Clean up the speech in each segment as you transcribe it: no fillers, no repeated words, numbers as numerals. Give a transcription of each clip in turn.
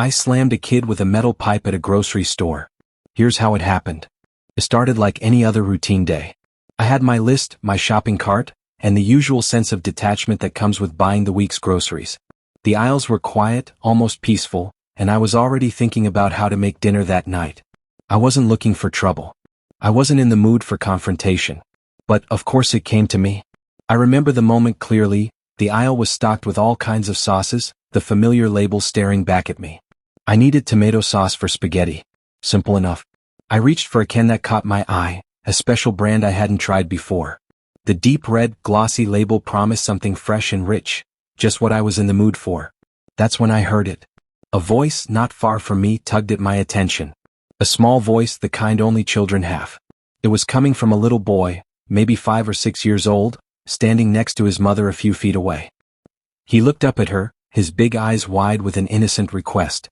I slammed a kid with a metal pipe at a grocery store. Here's how it happened. It started like any other routine day. I had my list, my shopping cart, and the usual sense of detachment that comes with buying the week's groceries. The aisles were quiet, almost peaceful, and I was already thinking about how to make dinner that night. I wasn't looking for trouble. I wasn't in the mood for confrontation. But, of course, it came to me. I remember the moment clearly. The aisle was stocked with all kinds of sauces, the familiar label staring back at me. I needed tomato sauce for spaghetti. Simple enough. I reached for a can that caught my eye, a special brand I hadn't tried before. The deep red, glossy label promised something fresh and rich, just what I was in the mood for. That's when I heard it. A voice not far from me tugged at my attention. A small voice, the kind only children have. It was coming from a little boy, maybe 5 or 6 years old, standing next to his mother a few feet away. He looked up at her, his big eyes wide with an innocent request.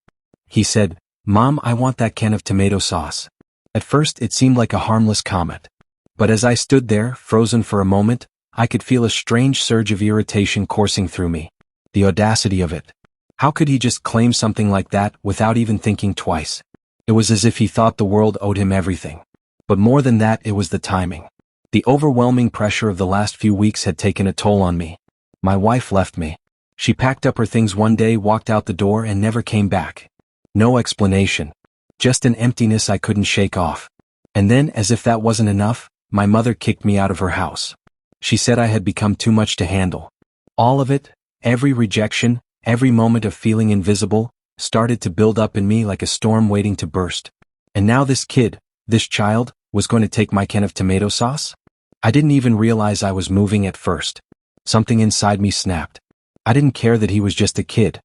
He said, "Mom, I want that can of tomato sauce." At first it seemed like a harmless comment. But as I stood there, frozen for a moment, I could feel a strange surge of irritation coursing through me. The audacity of it. How could he just claim something like that without even thinking twice? It was as if he thought the world owed him everything. But more than that, it was the timing. The overwhelming pressure of the last few weeks had taken a toll on me. My wife left me. She packed up her things one day, walked out the door, and never came back. No explanation. Just an emptiness I couldn't shake off. And then, as if that wasn't enough, my mother kicked me out of her house. She said I had become too much to handle. All of it, every rejection, every moment of feeling invisible, started to build up in me like a storm waiting to burst. And now this kid, this child, was going to take my can of tomato sauce? I didn't even realize I was moving at first. Something inside me snapped. I didn't care that he was just a kid.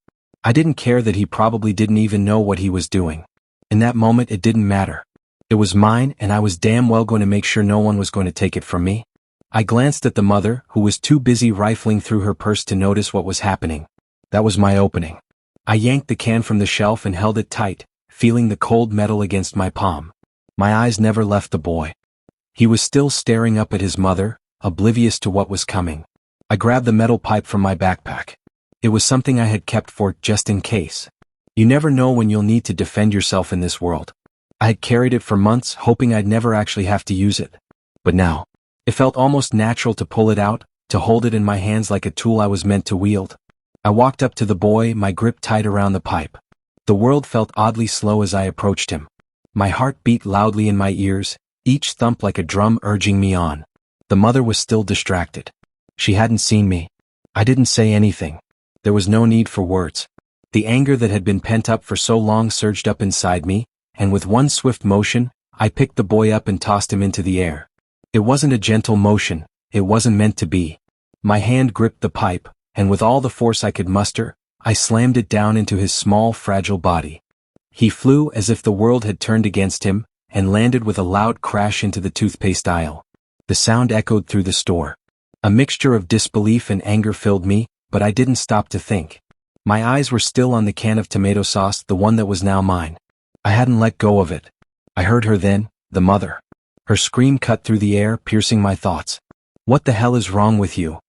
I didn't care that he probably didn't even know what he was doing. In that moment it didn't matter. It was mine, and I was damn well going to make sure no one was going to take it from me. I glanced at the mother, who was too busy rifling through her purse to notice what was happening. That was my opening. I yanked the can from the shelf and held it tight, feeling the cold metal against my palm. My eyes never left the boy. He was still staring up at his mother, oblivious to what was coming. I grabbed the metal pipe from my backpack. It was something I had kept for just in case. You never know when you'll need to defend yourself in this world. I had carried it for months, hoping I'd never actually have to use it. But now, it felt almost natural to pull it out, to hold it in my hands like a tool I was meant to wield. I walked up to the boy, my grip tight around the pipe. The world felt oddly slow as I approached him. My heart beat loudly in my ears, each thump like a drum urging me on. The mother was still distracted. She hadn't seen me. I didn't say anything. There was no need for words. The anger that had been pent up for so long surged up inside me, and with one swift motion, I picked the boy up and tossed him into the air. It wasn't a gentle motion. It wasn't meant to be. My hand gripped the pipe, and with all the force I could muster, I slammed it down into his small, fragile body. He flew as if the world had turned against him, and landed with a loud crash into the toothpaste aisle. The sound echoed through the store. A mixture of disbelief and anger filled me, but I didn't stop to think. My eyes were still on the can of tomato sauce, the one that was now mine. I hadn't let go of it. I heard her then, the mother. Her scream cut through the air, piercing my thoughts. "What the hell is wrong with you?"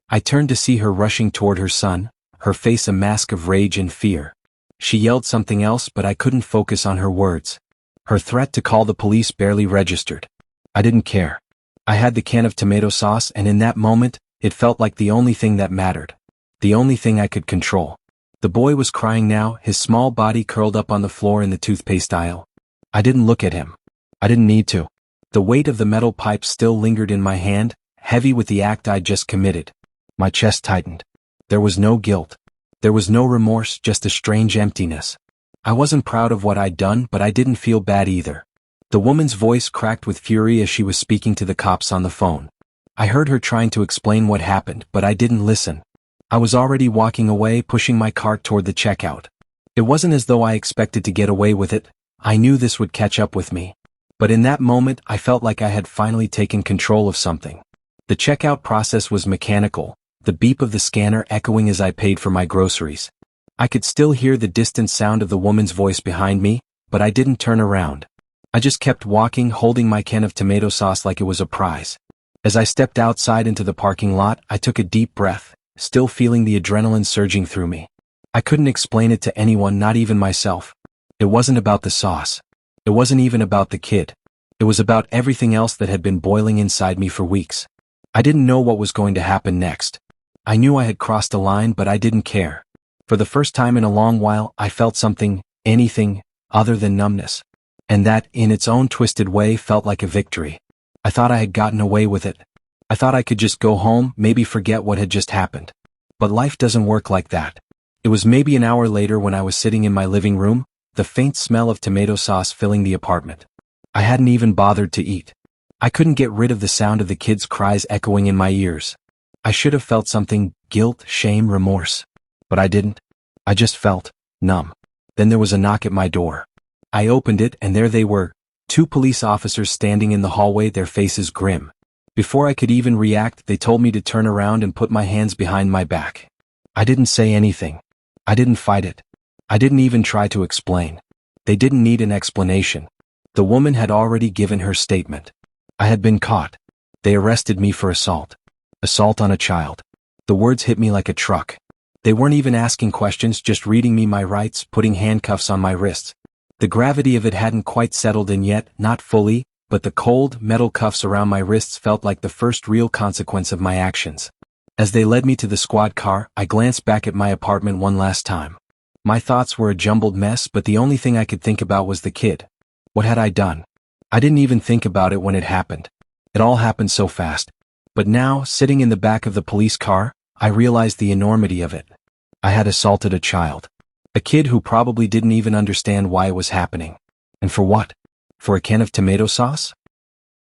I turned to see her rushing toward her son, her face a mask of rage and fear. She yelled something else, but I couldn't focus on her words. Her threat to call the police barely registered. I didn't care. I had the can of tomato sauce, and in that moment, it felt like the only thing that mattered. The only thing I could control. The boy was crying now, his small body curled up on the floor in the toothpaste aisle. I didn't look at him. I didn't need to. The weight of the metal pipe still lingered in my hand, heavy with the act I'd just committed. My chest tightened. There was no guilt. There was no remorse, just a strange emptiness. I wasn't proud of what I'd done, but I didn't feel bad either. The woman's voice cracked with fury as she was speaking to the cops on the phone. I heard her trying to explain what happened, but I didn't listen. I was already walking away, pushing my cart toward the checkout. It wasn't as though I expected to get away with it. I knew this would catch up with me. But in that moment, I felt like I had finally taken control of something. The checkout process was mechanical, the beep of the scanner echoing as I paid for my groceries. I could still hear the distant sound of the woman's voice behind me, but I didn't turn around. I just kept walking, holding my can of tomato sauce like it was a prize. As I stepped outside into the parking lot, I took a deep breath, still feeling the adrenaline surging through me. I couldn't explain it to anyone, not even myself. It wasn't about the sauce. It wasn't even about the kid. It was about everything else that had been boiling inside me for weeks. I didn't know what was going to happen next. I knew I had crossed a line, but I didn't care. For the first time in a long while, I felt something, anything, other than numbness. And that, in its own twisted way, felt like a victory. I thought I had gotten away with it. I thought I could just go home, maybe forget what had just happened. But life doesn't work like that. It was maybe an hour later when I was sitting in my living room, the faint smell of tomato sauce filling the apartment. I hadn't even bothered to eat. I couldn't get rid of the sound of the kids' cries echoing in my ears. I should have felt something, guilt, shame, remorse. But I didn't. I just felt numb. Then there was a knock at my door. I opened it, and there they were, 2 police officers standing in the hallway, their faces grim. Before I could even react, they told me to turn around and put my hands behind my back. I didn't say anything. I didn't fight it. I didn't even try to explain. They didn't need an explanation. The woman had already given her statement. I had been caught. They arrested me for assault. Assault on a child. The words hit me like a truck. They weren't even asking questions, just reading me my rights, putting handcuffs on my wrists. The gravity of it hadn't quite settled in yet, not fully, but the cold, metal cuffs around my wrists felt like the first real consequence of my actions. As they led me to the squad car, I glanced back at my apartment one last time. My thoughts were a jumbled mess, but the only thing I could think about was the kid. What had I done? I didn't even think about it when it happened. It all happened so fast. But now, sitting in the back of the police car, I realized the enormity of it. I had assaulted a child. A kid who probably didn't even understand why it was happening. And for what? For a can of tomato sauce?